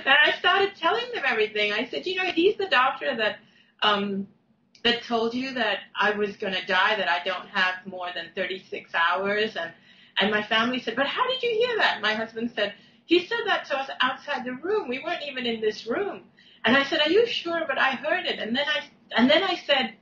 And I started telling them everything. I said, he's the doctor that told you that I was going to die, that I don't have more than 36 hours. And my family said, but how did you hear that? My husband said, he said that to us outside the room. We weren't even in this room. And I said, are you sure? But I heard it. And then I said,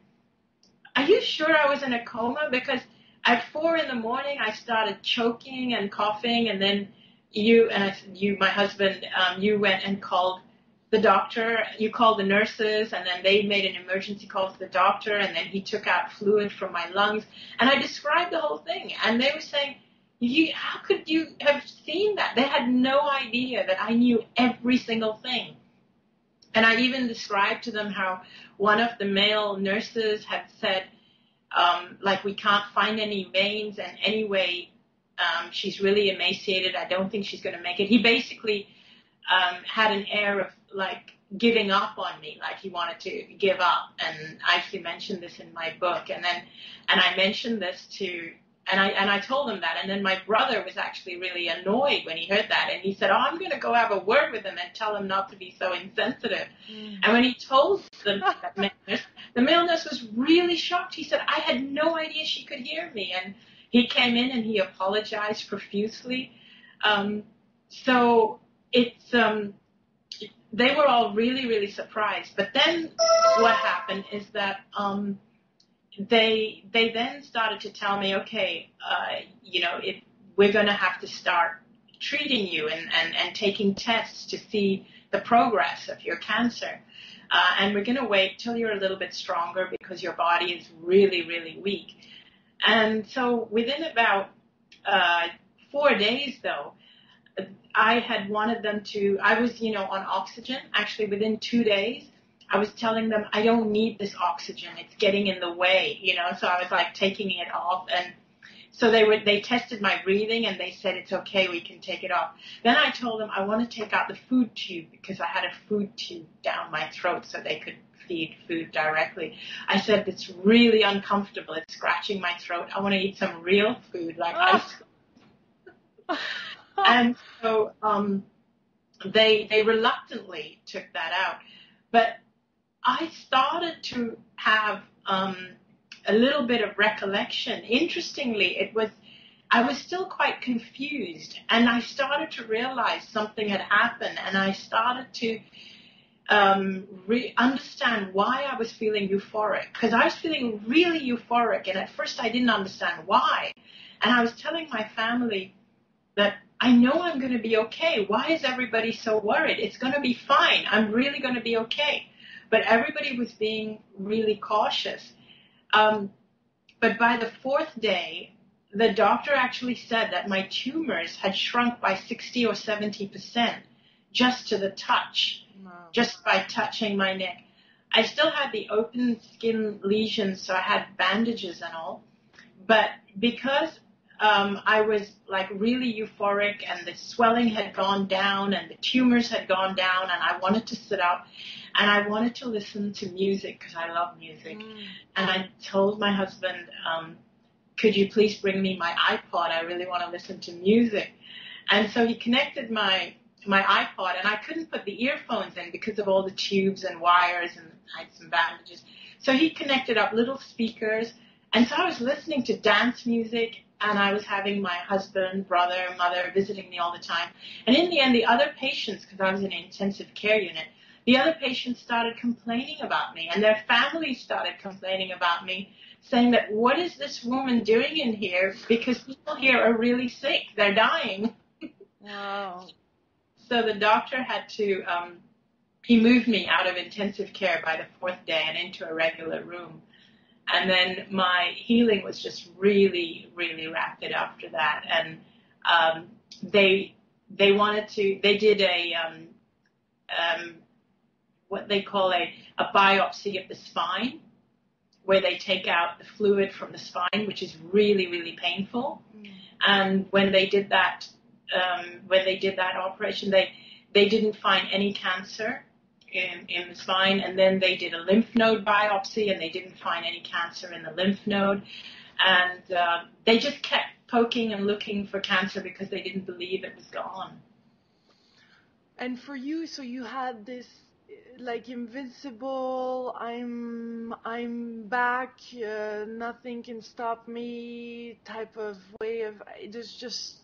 are you sure I was in a coma? Because at 4 a.m, I started choking and coughing. And then my husband, you went and called the doctor. You called the nurses, and then they made an emergency call to the doctor. And then he took out fluid from my lungs. And I described the whole thing. And they were saying, how could you have seen that? They had no idea that I knew every single thing. And I even described to them how one of the male nurses had said, we can't find any veins, and anyway, she's really emaciated. I don't think she's going to make it. He basically had an air of giving up on me, like he wanted to give up. And I actually mentioned this in my book. And I mentioned this and I told him that. And then my brother was actually really annoyed when he heard that. And he said, oh, I'm going to go have a word with him and tell him not to be so insensitive. And when he told the male nurse was really shocked. He said, I had no idea she could hear me. And he came in and he apologized profusely. So it's, they were all really, really surprised. But then what happened is that, they then started to tell me, okay, we're going to have to start treating you and taking tests to see the progress of your cancer. And we're going to wait till you're a little bit stronger because your body is really, really weak. And so within about 4 days, though, I had wanted them to, I was, on oxygen. Actually, within 2 days, I was telling them, I don't need this oxygen. It's getting in the way, So I was taking it off. And so they tested my breathing and they said, it's okay, we can take it off. Then I told them I want to take out the food tube because I had a food tube down my throat so they could feed food directly. I said, it's really uncomfortable. It's scratching my throat. I want to eat some real food like ice cream. And so they reluctantly took that out. But I started to have a little bit of recollection. Interestingly, I was still quite confused, and I started to realize something had happened, and I started to understand why I was feeling euphoric, because I was feeling really euphoric, and at first I didn't understand why. And I was telling my family that I know I'm going to be okay. Why is everybody so worried? It's going to be fine. I'm really going to be okay. But everybody was being really cautious. But by the 4th day, the doctor actually said that my tumors had shrunk by 60 or 70% just to the touch, just by touching my neck. I still had the open skin lesions, so I had bandages and all. But because I was really euphoric and the swelling had gone down and the tumors had gone down and I wanted to sit up and I wanted to listen to music because I love music. And I told my husband, could you please bring me my iPod? I really want to listen to music. And so he connected my iPod, and I couldn't put the earphones in because of all the tubes and wires, and I had some bandages. So he connected up little speakers, and so I was listening to dance music, and I was having my husband, brother, mother visiting me all the time. And in the end, the other patients, because I was in an intensive care unit, the other patients started complaining about me, and their families started complaining about me, saying that, what is this woman doing in here? Because people here are really sick. They're dying. Wow. So the doctor had to, he moved me out of intensive care by the 4th day and into a regular room. And then my healing was just really, really rapid after that. And they did what they call a biopsy of the spine, where they take out the fluid from the spine, which is really, really painful. And when they did that operation, they didn't find any cancer in the spine. And then they did a lymph node biopsy, and they didn't find any cancer in the lymph node. And they just kept poking and looking for cancer because they didn't believe it was gone. And for you, so you had this like invincible, I'm back, nothing can stop me type of way of, there's just,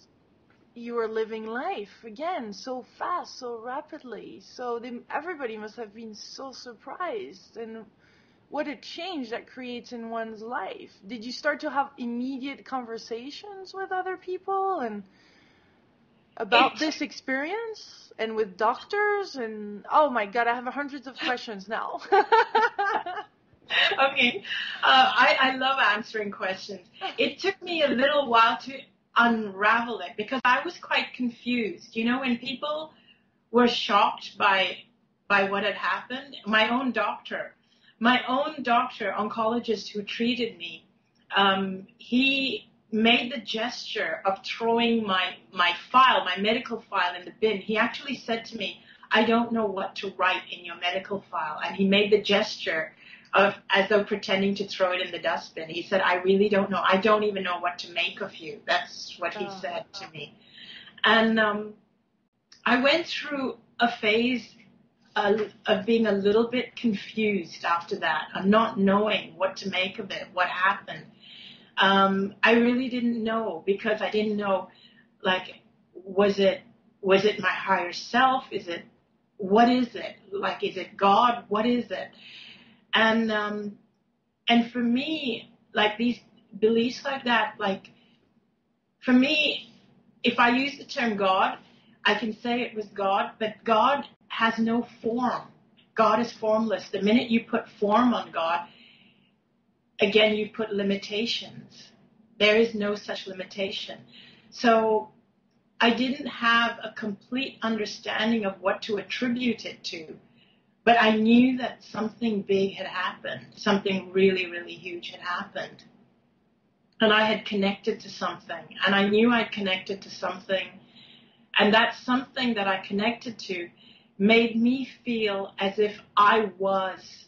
you were living life again so fast, so rapidly. So everybody must have been so surprised, and what a change that creates in one's life. Did you start to have immediate conversations with other people and about this experience and with doctors? And oh my god, I have hundreds of questions now. Okay. I love answering questions. It took me a little while to unravel it because I was quite confused. You know, when people were shocked by what had happened, my own doctor, oncologist who treated me, he made the gesture of throwing my file, my medical file, in the bin. He actually said to me, I don't know what to write in your medical file. And he made the gesture of as though pretending to throw it in the dustbin. He said, I really don't know. I don't even know what to make of you. That's what he said to me. And I went through a phase of being a little bit confused after that, of not knowing what to make of it, what happened. I really didn't know because I didn't know, like, was it my higher self? What is it? Like, is it God? What is it? And for me, like these beliefs like that, like for me, if I use the term God, I can say it was God, but God has no form. God is formless. The minute you put form on God, again, you put limitations. There is no such limitation. So I didn't have a complete understanding of what to attribute it to, but I knew that something big had happened. Something really, really huge had happened. And I had connected to something, and I knew I'd connected to something, and that something that I connected to made me feel as if I was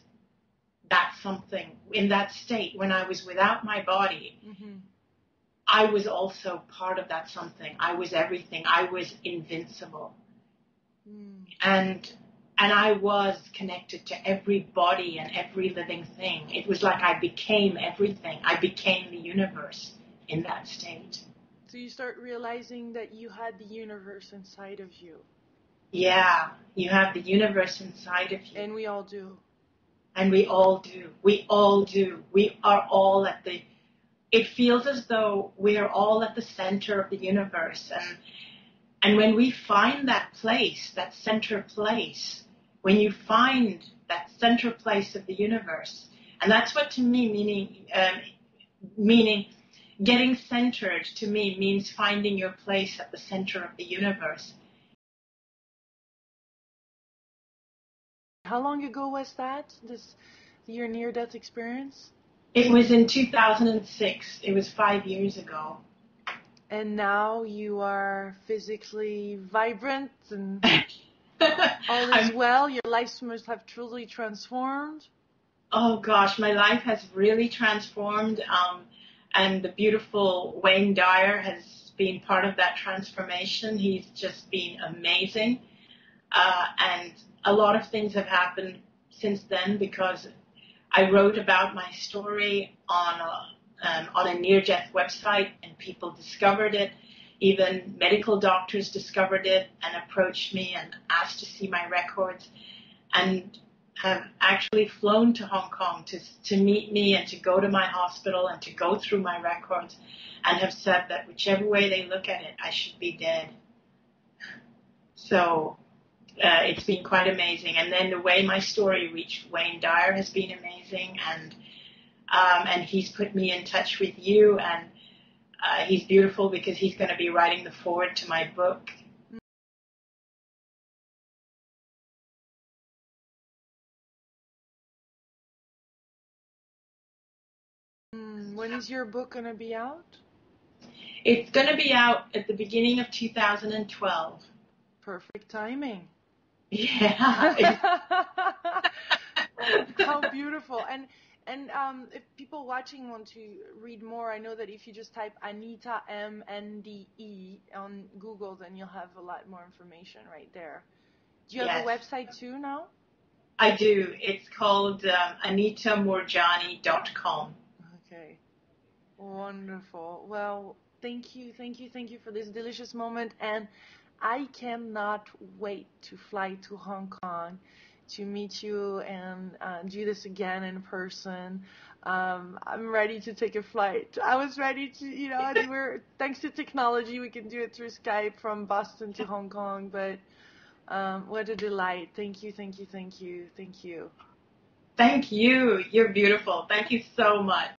that something in that state when I was without my body. Mm-hmm. I was also part of that something. I was everything. I was invincible. Mm. And I was connected to every body and every living thing. It was like I became everything. I became the universe in that state. So you start realizing that you had the universe inside of you. Yeah, you have the universe inside of you. And we all do. And we all do. We all do. We are all at the... It feels as though we are all at the center of the universe. And when we find that place, that center place, when you find that center place of the universe, and that's what to me meaning getting centered to me means finding your place at the center of the universe. How long ago was that, your near-death experience? It was in 2006. It was 5 years ago. And now you are physically vibrant and all is well? Your life must have truly transformed? Oh gosh, my life has really transformed. And the beautiful Wayne Dyer has been part of that transformation. He's just been amazing. And a lot of things have happened since then because I wrote about my story on a near-death website, and people discovered it. Even medical doctors discovered it and approached me and asked to see my records, and have actually flown to Hong Kong to meet me and to go to my hospital and to go through my records, and have said that whichever way they look at it, I should be dead. So it's been quite amazing. And then the way my story reached Wayne Dyer has been amazing, and he's put me in touch with you, and he's beautiful because he's going to be writing the foreword to my book. When is your book going to be out? It's going to be out at the beginning of 2012. Perfect timing. Yeah. How beautiful. And if people watching want to read more, I know that if you just type Anita MNDE on Google, then you'll have a lot more information right there. Do you have a Yes. website too now? I do. It's called AnitaMorjani.com. Okay. Wonderful. Well, thank you, thank you, thank you for this delicious moment. And I cannot wait to fly to Hong Kong to meet you and do this again in person. I'm ready to take a flight. I was ready to, thanks to technology, we can do it through Skype from Boston to Hong Kong. But what a delight. Thank you, thank you, thank you, thank you. Thank you. You're beautiful. Thank you so much.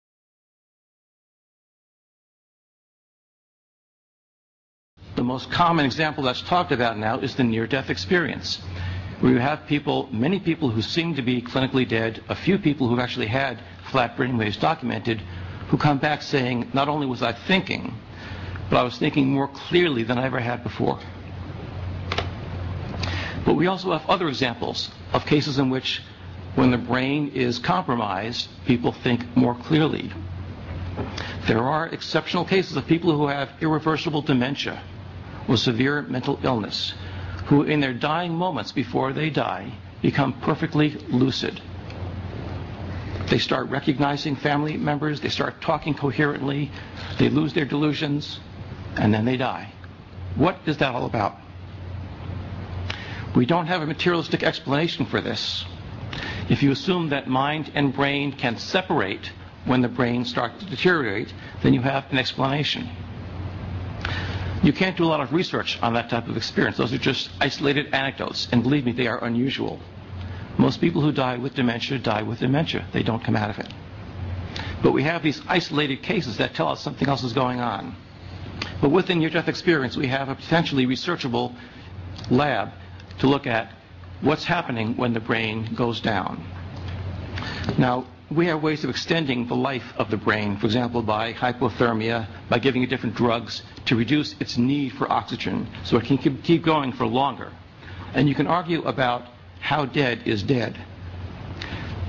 The most common example that's talked about now is the near-death experience, where you have people, many people who seem to be clinically dead, a few people who've actually had flat brainwaves documented, who come back saying, not only was I thinking, but I was thinking more clearly than I ever had before. But we also have other examples of cases in which, when the brain is compromised, people think more clearly. There are exceptional cases of people who have irreversible dementia or severe mental illness, who in their dying moments before they die become perfectly lucid. They start recognizing family members, they start talking coherently, they lose their delusions, and then they die. What is that all about? We don't have a materialistic explanation for this. If you assume that mind and brain can separate when the brain starts to deteriorate, then you have an explanation. You can't do a lot of research on that type of experience. Those are just isolated anecdotes, and believe me, they are unusual. Most people who die with dementia die with dementia. They don't come out of it. But we have these isolated cases that tell us something else is going on. But within near-death experience, we have a potentially researchable lab to look at what's happening when the brain goes down. Now, we have ways of extending the life of the brain, for example, by hypothermia, by giving it different drugs to reduce its need for oxygen so it can keep going for longer. And you can argue about how dead is dead.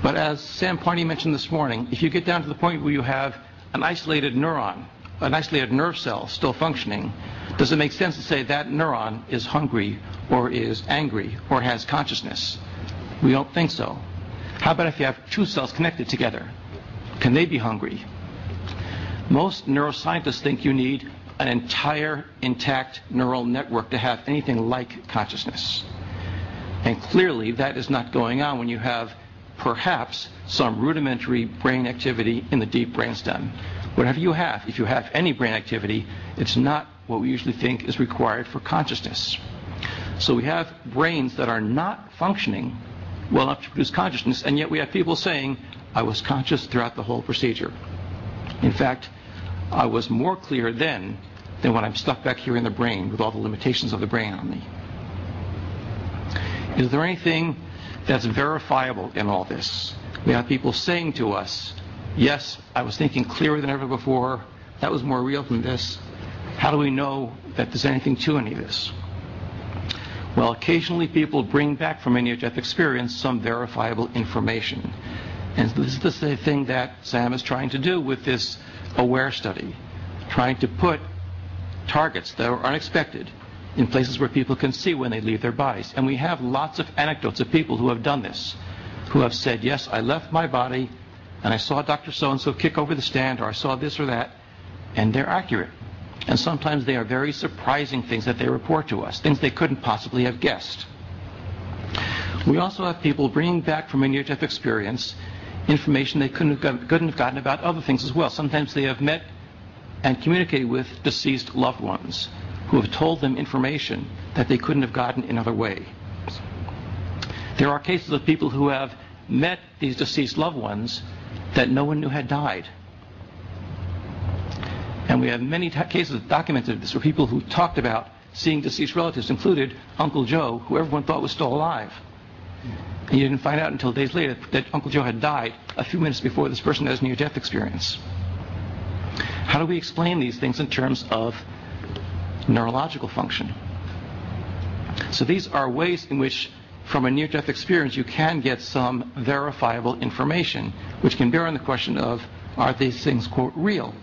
But as Sam Parney mentioned this morning, if you get down to the point where you have an isolated neuron, an isolated nerve cell still functioning, does it make sense to say that neuron is hungry or is angry or has consciousness? We don't think so. How about if you have two cells connected together? Can they be hungry? Most neuroscientists think you need an entire intact neural network to have anything like consciousness. And clearly that is not going on when you have perhaps some rudimentary brain activity in the deep brainstem. Whatever you have, if you have any brain activity, it's not what we usually think is required for consciousness. So we have brains that are not functioning well enough to produce consciousness, and yet we have people saying, I was conscious throughout the whole procedure. In fact, I was more clear then than when I'm stuck back here in the brain with all the limitations of the brain on me. Is there anything that's verifiable in all this? We have people saying to us, yes, I was thinking clearer than ever before. That was more real than this. How do we know that there's anything to any of this? Well, occasionally people bring back from a near-death experience some verifiable information. And this is the same thing that Sam is trying to do with this AWARE study, trying to put targets that are unexpected in places where people can see when they leave their bodies. And we have lots of anecdotes of people who have done this, who have said, yes, I left my body and I saw Dr. So-and-so kick over the stand, or I saw this or that, and they're accurate. And sometimes they are very surprising things that they report to us, things they couldn't possibly have guessed. We also have people bringing back from a near-death experience information they couldn't have gotten about other things as well. Sometimes they have met and communicated with deceased loved ones who have told them information that they couldn't have gotten in other ways. There are cases of people who have met these deceased loved ones that no one knew had died. And we have many cases documented this where people who talked about seeing deceased relatives included Uncle Joe, who everyone thought was still alive. And you didn't find out until days later that Uncle Joe had died a few minutes before this person had his near-death experience. How do we explain these things in terms of neurological function? So these are ways in which, from a near-death experience, you can get some verifiable information, which can bear on the question of, are these things, quote, real?